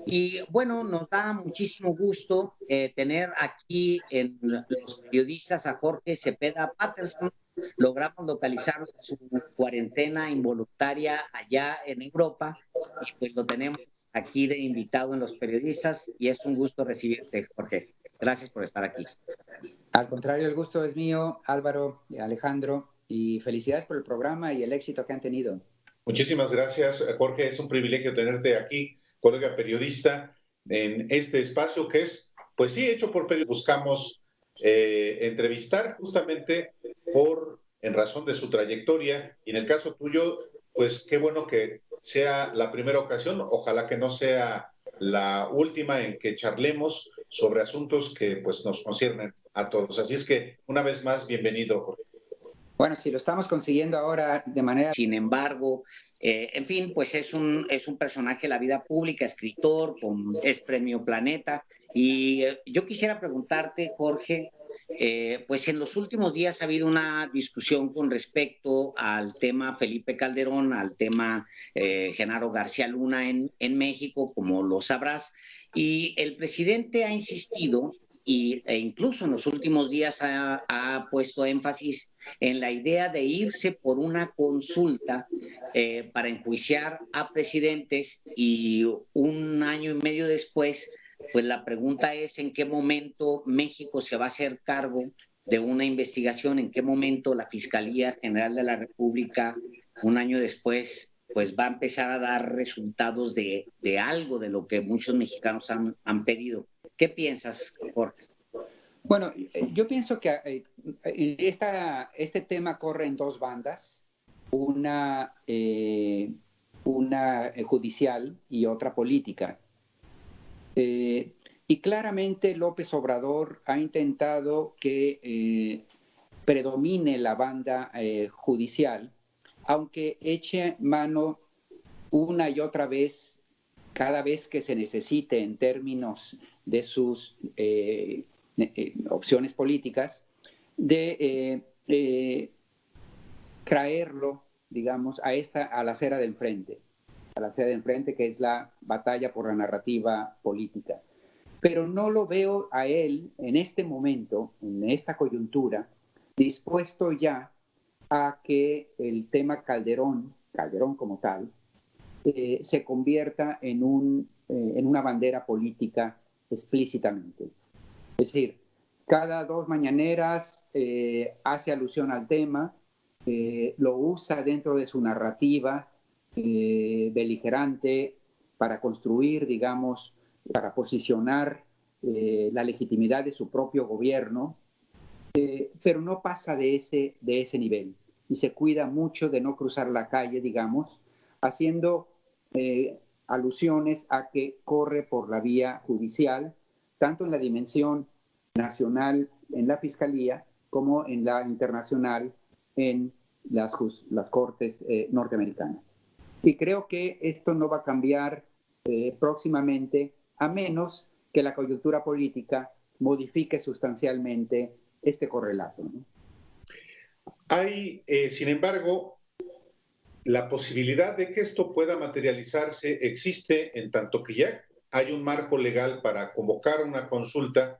Y bueno, nos da muchísimo gusto tener aquí en los periodistas a Jorge Cepeda Patterson. Logramos localizar su cuarentena involuntaria allá en Europa y pues lo tenemos aquí de invitado en los periodistas y es un gusto recibirte, Jorge. Gracias por estar aquí. Al contrario, el gusto es mío, Álvaro, Alejandro, y felicidades por el programa y el éxito que han tenido. Muchísimas gracias, Jorge. Es un privilegio tenerte aquí, colega periodista, en este espacio que es, pues sí, hecho por periodistas. Buscamos entrevistar justamente en razón de su trayectoria. Y en el caso tuyo, pues qué bueno que sea la primera ocasión. Ojalá que no sea la última en que charlemos sobre asuntos que pues nos conciernen a todos. Así es que, una vez más, bienvenido, Jorge. Bueno, si lo estamos consiguiendo ahora de manera... Sin embargo, en fin, pues es un personaje de la vida pública, escritor, es Premio Planeta. Y yo quisiera preguntarte, Jorge, pues en los últimos días ha habido una discusión con respecto al tema Felipe Calderón, al tema Genaro García Luna en México, como lo sabrás. Y el presidente ha insistido e incluso en los últimos días ha puesto énfasis en la idea de irse por una consulta para enjuiciar a presidentes y un año y medio después, pues la pregunta es en qué momento México se va a hacer cargo de una investigación, en qué momento la Fiscalía General de la República, un año después, pues va a empezar a dar resultados de algo de lo que muchos mexicanos han pedido. ¿Qué piensas, Jorge? Bueno, yo pienso que este tema corre en dos bandas, una judicial y otra política. Y claramente López Obrador ha intentado que predomine la banda judicial, aunque eche mano una y otra vez, cada vez que se necesite en términos de sus opciones políticas, de traerlo, digamos, a la acera de enfrente, que es la batalla por la narrativa política. Pero no lo veo a él en este momento, en esta coyuntura, dispuesto ya a que el tema Calderón como tal, se convierta en una bandera política explícitamente. Es decir, cada dos mañaneras hace alusión al tema, lo usa dentro de su narrativa beligerante para construir, digamos, para posicionar la legitimidad de su propio gobierno, pero no pasa de ese nivel y se cuida mucho de no cruzar la calle, digamos, haciendo alusiones a que corre por la vía judicial, tanto en la dimensión nacional en la Fiscalía como en la internacional en las cortes norteamericanas. Y creo que esto no va a cambiar próximamente, a menos que la coyuntura política modifique sustancialmente este correlato, ¿no? Hay, sin embargo, la posibilidad de que esto pueda materializarse existe en tanto que ya hay un marco legal para convocar una consulta,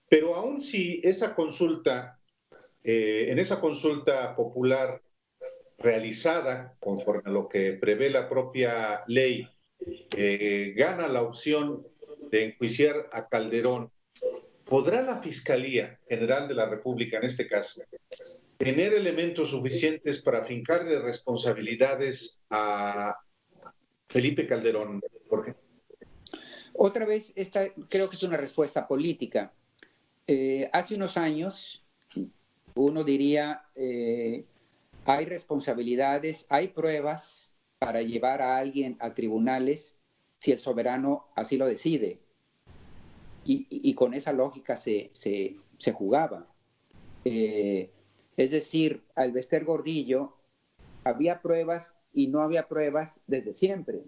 pero aún si esa consulta, en esa consulta popular realizada conforme a lo que prevé la propia ley, gana la opción de enjuiciar a Calderón, ¿podrá la Fiscalía General de la República, en este caso, tener elementos suficientes para fincarle responsabilidades a Felipe Calderón, Jorge? Otra vez, esta creo que es una respuesta política. Hace unos años, uno diría, hay responsabilidades, hay pruebas para llevar a alguien a tribunales si el soberano así lo decide. Y con esa lógica se jugaba. Es decir, al Bester Gordillo había pruebas y no había pruebas desde siempre.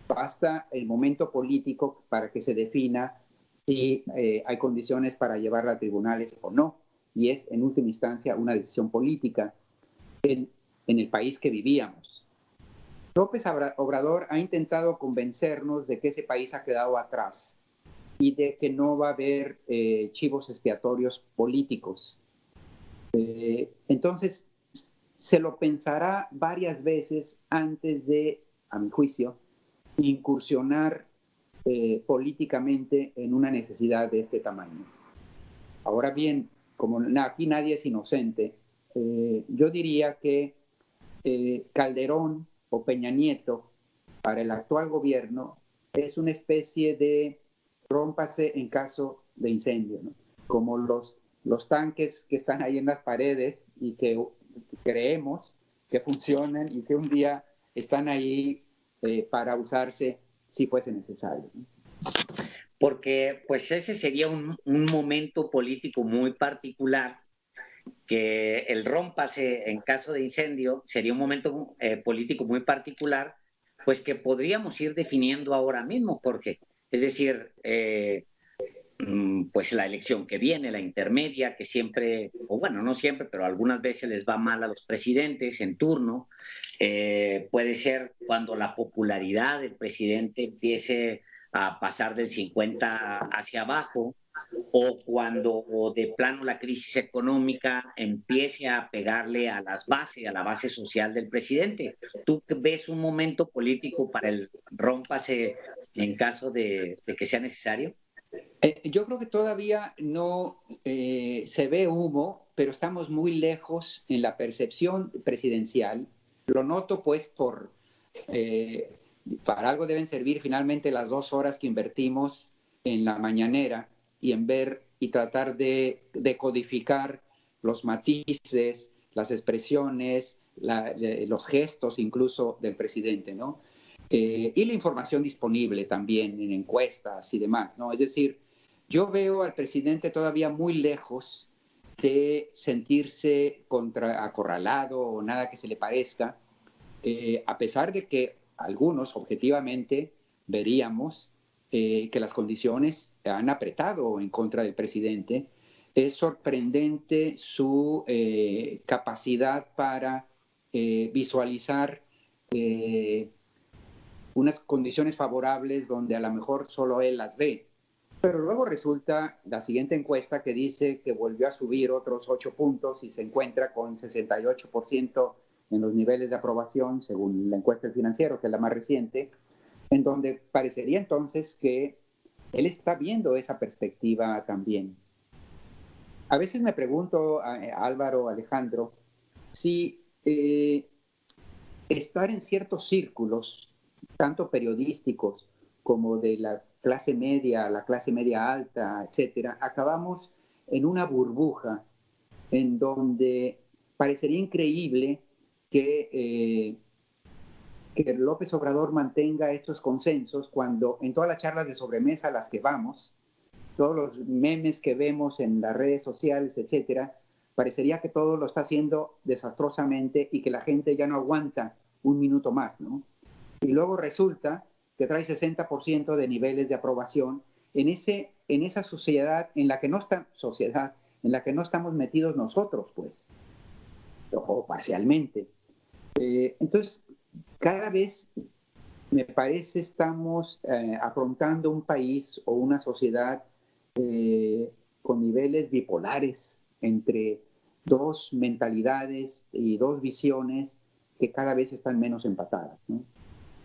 Basta el momento político para que se defina si hay condiciones para llevarla a tribunales o no. Y es, en última instancia, una decisión política en el país que vivíamos. López Obrador ha intentado convencernos de que ese país ha quedado atrás y de que no va a haber chivos expiatorios políticos. Entonces, se lo pensará varias veces antes de, a mi juicio, incursionar políticamente en una necesidad de este tamaño. Ahora bien, como aquí nadie es inocente, yo diría que Calderón o Peña Nieto para el actual gobierno es una especie de rómpase en caso de incendio, ¿no? Como los tanques que están ahí en las paredes y que creemos que funcionan y que un día están ahí para usarse si fuese necesario, ¿no? Porque pues ese sería un momento político muy particular, que el rómpase en caso de incendio sería un momento político muy particular, pues que podríamos ir definiendo ahora mismo, Jorge. Es decir, pues la elección que viene, la intermedia, que siempre, o bueno, no siempre, pero algunas veces les va mal a los presidentes en turno. Puede ser cuando la popularidad del presidente empiece a pasar del 50 hacia abajo, o cuando o de plano la crisis económica empiece a pegarle a las bases, a la base social del presidente. ¿Tú ves un momento político para el rómpase en caso de que sea necesario? Yo creo que todavía no se ve humo, pero estamos muy lejos en la percepción presidencial. Lo noto pues para algo deben servir finalmente las 2 horas que invertimos en la mañanera y en ver y tratar de codificar los matices, las expresiones, los gestos incluso del presidente, ¿no? Y la información disponible también en encuestas y demás, ¿no? Es decir, yo veo al presidente todavía muy lejos de sentirse acorralado o nada que se le parezca, a pesar de que algunos objetivamente veríamos que las condiciones han apretado en contra del presidente. Es sorprendente su capacidad para visualizar unas condiciones favorables donde a lo mejor solo él las ve. Pero luego resulta la siguiente encuesta que dice que volvió a subir otros 8 puntos y se encuentra con 68% en los niveles de aprobación, según la encuesta del Financiero, que es la más reciente, en donde parecería entonces que él está viendo esa perspectiva también. A veces me pregunto, Álvaro, Alejandro, si estar en ciertos círculos, tanto periodísticos como de la clase media alta, etcétera, acabamos en una burbuja en donde parecería increíble que López Obrador mantenga estos consensos cuando en todas las charlas de sobremesa a las que vamos, todos los memes que vemos en las redes sociales, etcétera, parecería que todo lo está haciendo desastrosamente y que la gente ya no aguanta un minuto más, ¿no? Y luego resulta que trae 60% de niveles de aprobación en esa sociedad en la que no estamos metidos nosotros, pues, o parcialmente. Entonces, cada vez me parece estamos afrontando un país o una sociedad con niveles bipolares entre dos mentalidades y dos visiones que cada vez están menos empatadas, ¿no?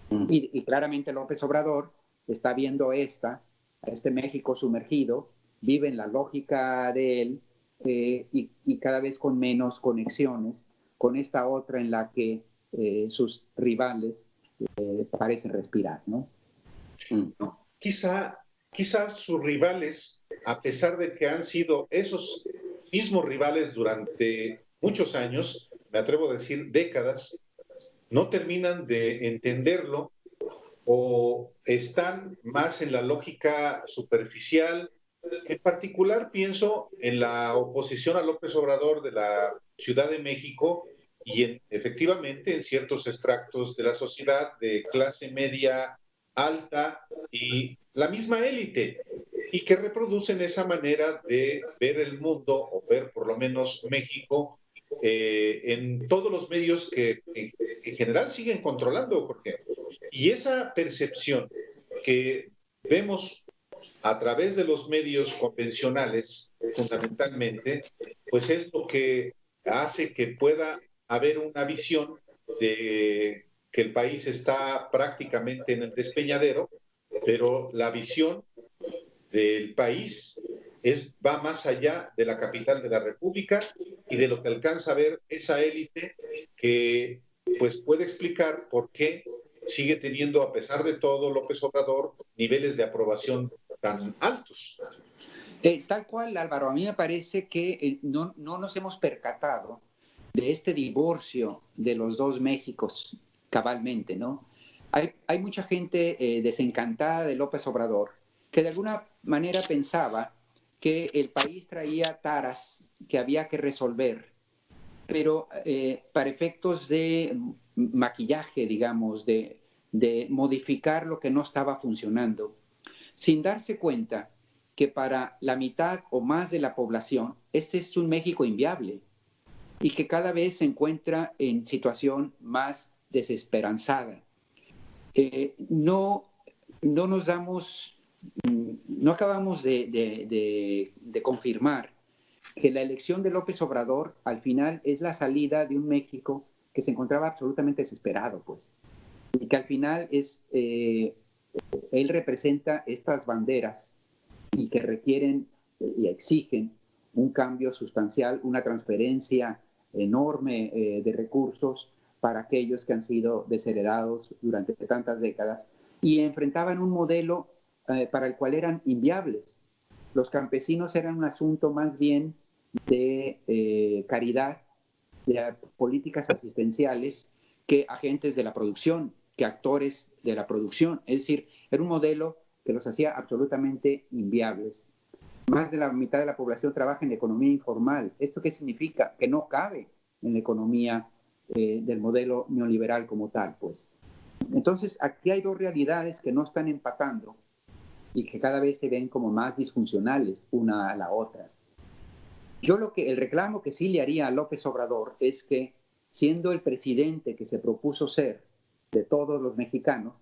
Y claramente López Obrador está viendo este México sumergido, vive en la lógica de él y cada vez con menos conexiones con esta otra en la que sus rivales parecen respirar, ¿no? Quizás sus rivales, a pesar de que han sido esos mismos rivales durante muchos años, me atrevo a decir décadas, no terminan de entenderlo o están más en la lógica superficial. En particular pienso en la oposición a López Obrador de la Ciudad de México y efectivamente en ciertos extractos de la sociedad de clase media alta y la misma élite, y que reproducen esa manera de ver el mundo o ver por lo menos México en todos los medios que en general siguen controlando, Jorge. Y esa percepción que vemos a través de los medios convencionales, fundamentalmente, pues es lo que hace que pueda haber una visión de que el país está prácticamente en el despeñadero, pero la visión del país va más allá de la capital de la República y de lo que alcanza a ver esa élite que pues puede explicar por qué sigue teniendo, a pesar de todo, López Obrador, niveles de aprobación tan altos. Tal cual, Álvaro, a mí me parece que no nos hemos percatado de este divorcio de los dos Méxicos cabalmente, ¿no? Hay mucha gente desencantada de López Obrador que de alguna manera pensaba que el país traía taras que había que resolver, pero para efectos de maquillaje, digamos, de modificar lo que no estaba funcionando, sin darse cuenta que para la mitad o más de la población este es un México inviable y que cada vez se encuentra en situación más desesperanzada. No nos damos, no acabamos de confirmar que la elección de López Obrador al final es la salida de un México que se encontraba absolutamente desesperado, pues, y que al final él representa estas banderas y que requieren y exigen un cambio sustancial, una transferencia enorme de recursos para aquellos que han sido desheredados durante tantas décadas y enfrentaban un modelo para el cual eran inviables. Los campesinos eran un asunto más bien de caridad, de políticas asistenciales, que agentes de la producción, que actores de la producción. Es decir, era un modelo que los hacía absolutamente inviables. Más de la mitad de la población trabaja en economía informal. ¿Esto qué significa? Que no cabe en la economía del modelo neoliberal como tal, pues. Entonces, aquí hay dos realidades que no están empatando y que cada vez se ven como más disfuncionales una a la otra. El reclamo que sí le haría a López Obrador es que, siendo el presidente que se propuso ser de todos los mexicanos,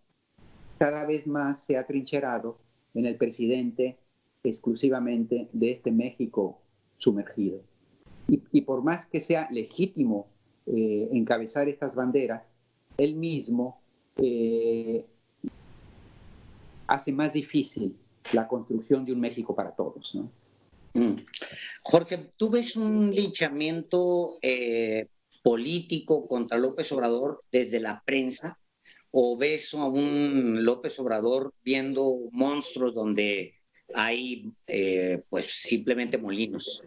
cada vez más se ha trincherado en el presidente exclusivamente de este México sumergido. Y por más que sea legítimo encabezar estas banderas, él mismo hace más difícil la construcción de un México para todos, ¿no? Jorge, ¿tú ves un linchamiento político contra López Obrador desde la prensa? ¿O ves a un López Obrador viendo monstruos donde hay pues simplemente molinos?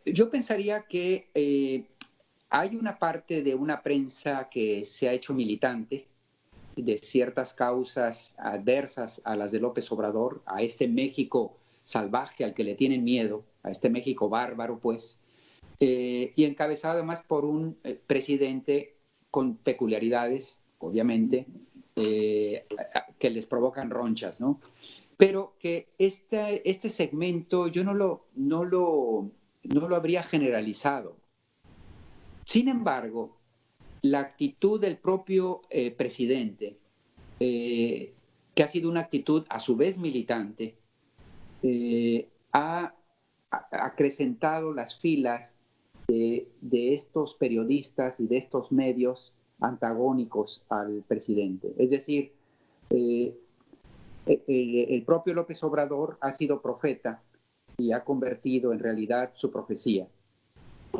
Yo pensaría que hay una parte de una prensa que se ha hecho militante de ciertas causas adversas a las de López Obrador, a este México salvaje al que le tienen miedo, a este México bárbaro, pues, y encabezado además por un presidente con peculiaridades, obviamente, que les provocan ronchas, ¿no? Pero que este segmento yo no lo habría generalizado. Sin embargo, la actitud del propio presidente, que ha sido una actitud a su vez militante, ha acrecentado las filas de estos periodistas y de estos medios antagónicos al presidente. Es decir, el propio López Obrador ha sido profeta y ha convertido en realidad su profecía.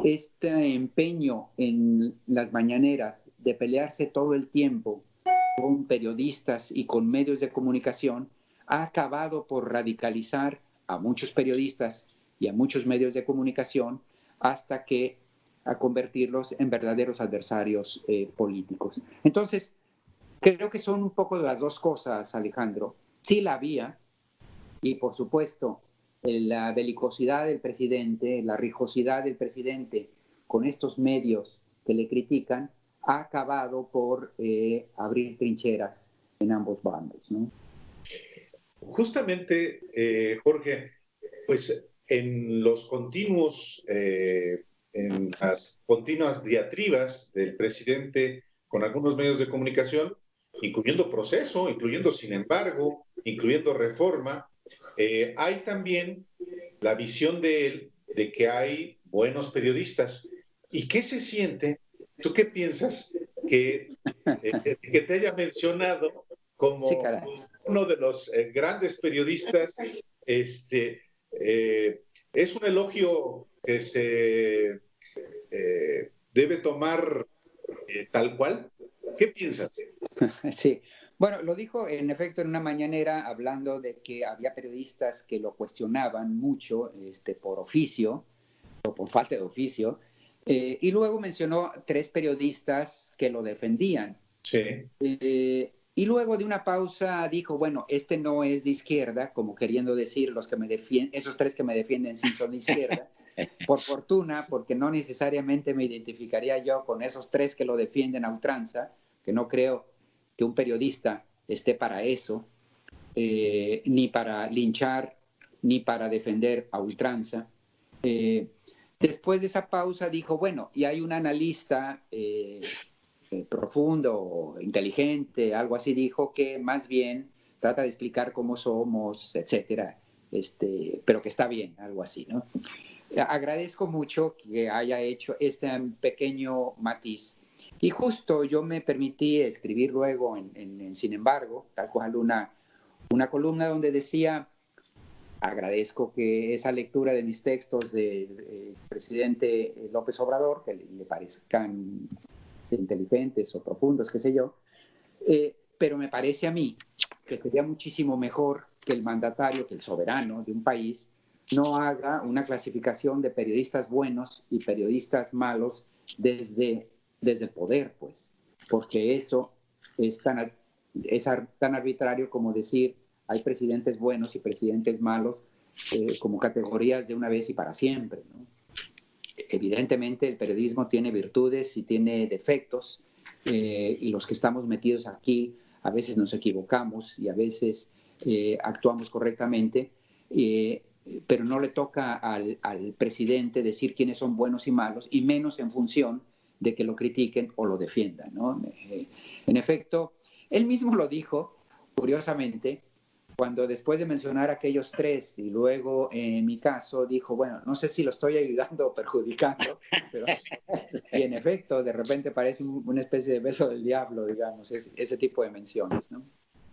Este empeño en las mañaneras de pelearse todo el tiempo con periodistas y con medios de comunicación ha acabado por radicalizar a muchos periodistas y a muchos medios de comunicación hasta que a convertirlos en verdaderos adversarios políticos. Entonces, creo que son un poco de las dos cosas, Alejandro. Sí la había, y por supuesto, la belicosidad del presidente, la rijosidad del presidente con estos medios que le critican, ha acabado por abrir trincheras en ambos bandos, ¿no? Justamente, Jorge, pues en los continuos en las continuas diatribas del presidente con algunos medios de comunicación, incluyendo Proceso, incluyendo Sin embargo, incluyendo Reforma, hay también la visión de él de que hay buenos periodistas. ¿Y qué se siente? ¿Tú qué piensas que te haya mencionado Sí, como caray. uno de los grandes periodistas? Es un elogio que se debe tomar tal cual. ¿Qué piensas? Sí. Bueno, lo dijo en efecto en una mañanera hablando de que había periodistas que lo cuestionaban mucho por oficio o por falta de oficio, y luego mencionó 3 periodistas que lo defendían. Sí. Y luego de una pausa dijo, bueno, este no es de izquierda, como queriendo decir los que me defienden, esos 3 que me defienden sí son de izquierda. Por fortuna, porque no necesariamente me identificaría yo con esos 3 que lo defienden a ultranza, que no creo que un periodista esté para eso, ni para linchar, ni para defender a ultranza. Después de esa pausa dijo, bueno, y hay un analista profundo, inteligente, algo así dijo, que más bien trata de explicar cómo somos, etcétera, pero que está bien, algo así, ¿no? Agradezco mucho que haya hecho este pequeño matiz. Y justo yo me permití escribir luego en Sin embargo, tal cual una columna donde decía, agradezco que esa lectura de mis textos del presidente López Obrador, que le parezcan inteligentes o profundos, qué sé yo, pero me parece a mí que sería muchísimo mejor que el mandatario, que el soberano de un país, no haga una clasificación de periodistas buenos y periodistas malos desde el poder, pues, porque eso es tan arbitrario como decir hay presidentes buenos y presidentes malos como categorías de una vez y para siempre, ¿no? Evidentemente el periodismo tiene virtudes y tiene defectos, y los que estamos metidos aquí a veces nos equivocamos y a veces actuamos correctamente, pero no le toca al presidente decir quiénes son buenos y malos, y menos en función de que lo critiquen o lo defiendan, ¿no? En efecto, él mismo lo dijo, curiosamente, cuando después de mencionar aquellos 3 y luego en mi caso dijo, bueno, no sé si lo estoy ayudando o perjudicando, pero y en efecto de repente parece una especie de beso del diablo, digamos, ese tipo de menciones, ¿no?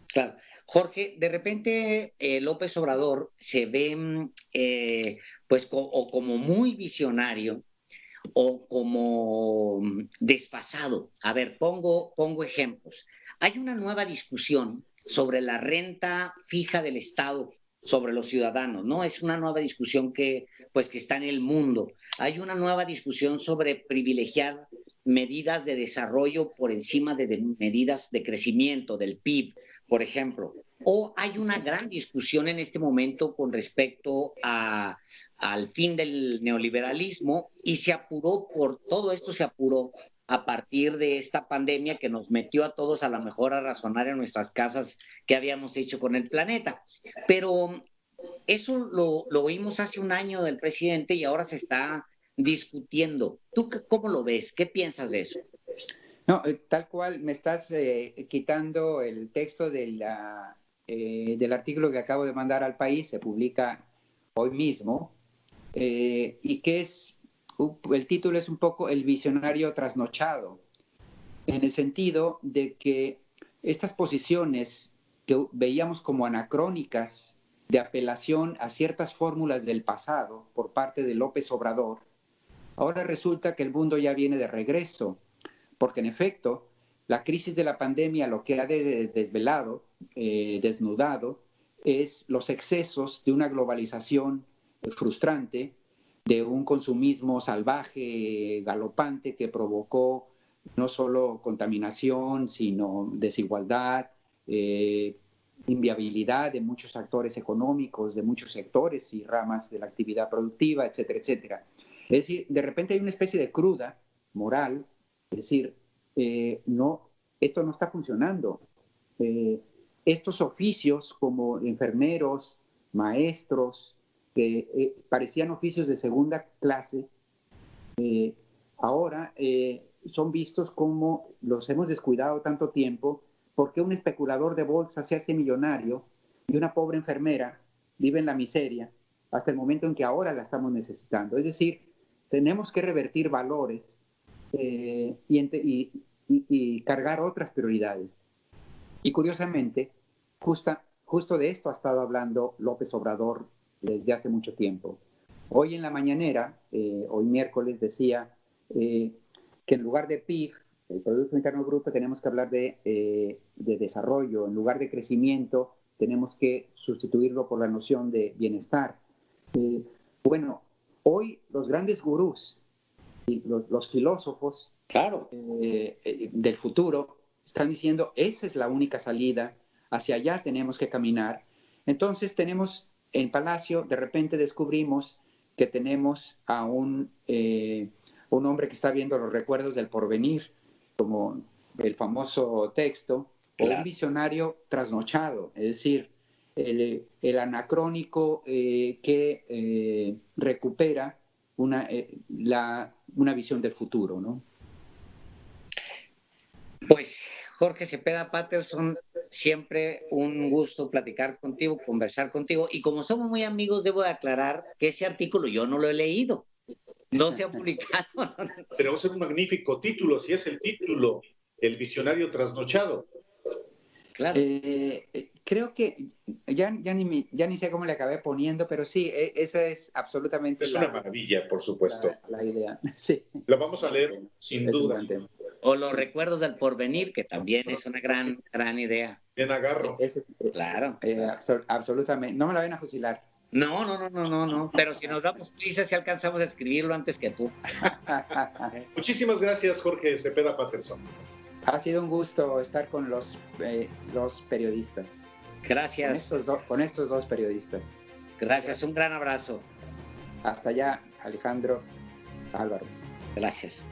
Claro. Jorge, de repente López Obrador se ve pues o como muy visionario o como desfasado. A ver, pongo ejemplos. Hay una nueva discusión sobre la renta fija del Estado sobre los ciudadanos, ¿no? Es una nueva discusión pues, que está en el mundo. Hay una nueva discusión sobre privilegiar medidas de desarrollo por encima de medidas de crecimiento del PIB, por ejemplo. O hay una gran discusión en este momento con respecto al fin del neoliberalismo, y todo esto se apuró a partir de esta pandemia que nos metió a todos a lo mejor a razonar en nuestras casas qué habíamos hecho con el planeta. Pero eso lo oímos hace un año del presidente y ahora se está discutiendo. ¿Tú cómo lo ves? ¿Qué piensas de eso? No, tal cual me estás quitando el texto del artículo que acabo de mandar al país, se publica hoy mismo, y que el título es un poco El visionario trasnochado, en el sentido de que estas posiciones que veíamos como anacrónicas de apelación a ciertas fórmulas del pasado por parte de López Obrador, ahora resulta que el mundo ya viene de regreso, porque en efecto, la crisis de la pandemia lo que ha desvelado, desnudado, es los excesos de una globalización frustrante, de un consumismo salvaje, galopante, que provocó no solo contaminación, sino desigualdad, inviabilidad de muchos actores económicos, de muchos sectores y ramas de la actividad productiva, etcétera, etcétera. Es decir, de repente hay una especie de cruda moral, es decir, no, esto no está funcionando. Estos oficios como enfermeros, maestros, que parecían oficios de segunda clase, Ahora son vistos como los hemos descuidado tanto tiempo porque un especulador de bolsa se hace millonario y una pobre enfermera vive en la miseria hasta el momento en que ahora la estamos necesitando. Es decir, tenemos que revertir valores y cargar otras prioridades. Y curiosamente, justo de esto ha estado hablando López Obrador desde hace mucho tiempo. Hoy en la mañanera, hoy miércoles, decía que en lugar de PIB, el Producto Interno Bruto, tenemos que hablar de desarrollo. En lugar de crecimiento, tenemos que sustituirlo por la noción de bienestar. Bueno, hoy los grandes gurús y los filósofos Claro. Del futuro están diciendo esa es la única salida, hacia allá tenemos que caminar. Entonces tenemos en Palacio, de repente descubrimos que tenemos a un hombre que está viendo los recuerdos del porvenir, como el famoso texto, Claro. o un visionario trasnochado, es decir, el anacrónico que recupera una visión del futuro, ¿no? Pues Jorge Cepeda Patterson, siempre un gusto platicar contigo, conversar contigo. Y como somos muy amigos, debo de aclarar que ese artículo yo no lo he leído. No se ha publicado. Pero va a ser un magnífico título, si es el título, El visionario trasnochado. Claro. Creo que ya ni sé cómo le acabé poniendo, pero sí, esa es absolutamente una maravilla, por supuesto. La idea. Sí. La vamos a leer, sin duda. O Los recuerdos del porvenir, que también es una gran idea. Bien agarro. Claro. Absolutamente. No me la van a fusilar. No. Pero si nos damos prisa, si alcanzamos a escribirlo antes que tú. Muchísimas gracias, Jorge Cepeda Patterson. Ha sido un gusto estar con los periodistas. Gracias. Con estos dos periodistas. Gracias, un gran abrazo. Hasta allá, Alejandro, Álvaro. Gracias.